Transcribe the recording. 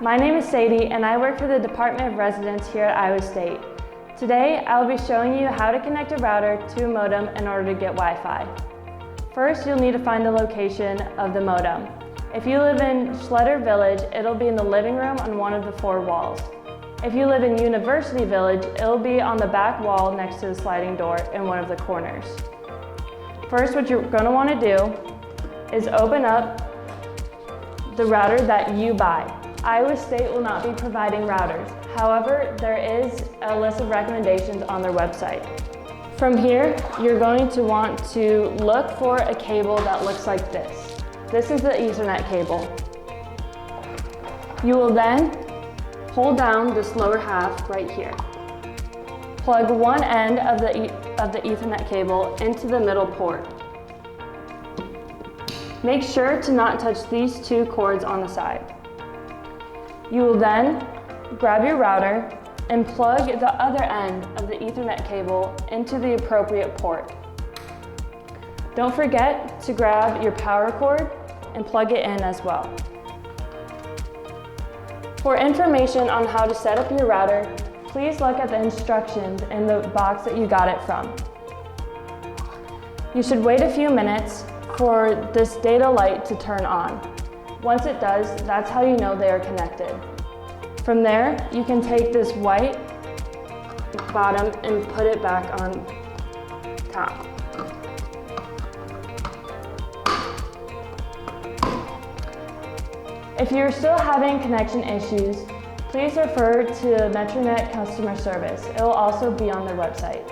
my name is Sadie and I work for the Department of Residence here at Iowa State. Today, I'll be showing you how to connect a router to a modem in order to get Wi-Fi. First, you'll need to find the location of the modem. If you live in Schletter Village, it'll be in the living room on one of the 4 walls. If you live in University Village, it'll be on the back wall next to the sliding door in one of the corners. First, what you're going to want to do is open up the router that you buy. Iowa State will not be providing routers. However, there is a list of recommendations on their website. From here, you're going to want to look for a cable that looks like this. This is the Ethernet cable. You will then hold down this lower half right here. Plug one end of the Ethernet cable into the middle port. Make sure to not touch these 2 cords on the side. You will then grab your router and plug the other end of the Ethernet cable into the appropriate port. Don't forget to grab your power cord and plug it in as well. For information on how to set up your router, please look at the instructions in the box that you got it from. You should wait a few minutes for this data light to turn on. Once it does, that's how you know they are connected. From there, you can take this white bottom and put it back on top. If you're still having connection issues, please refer to MetroNet customer service. It will also be on their website.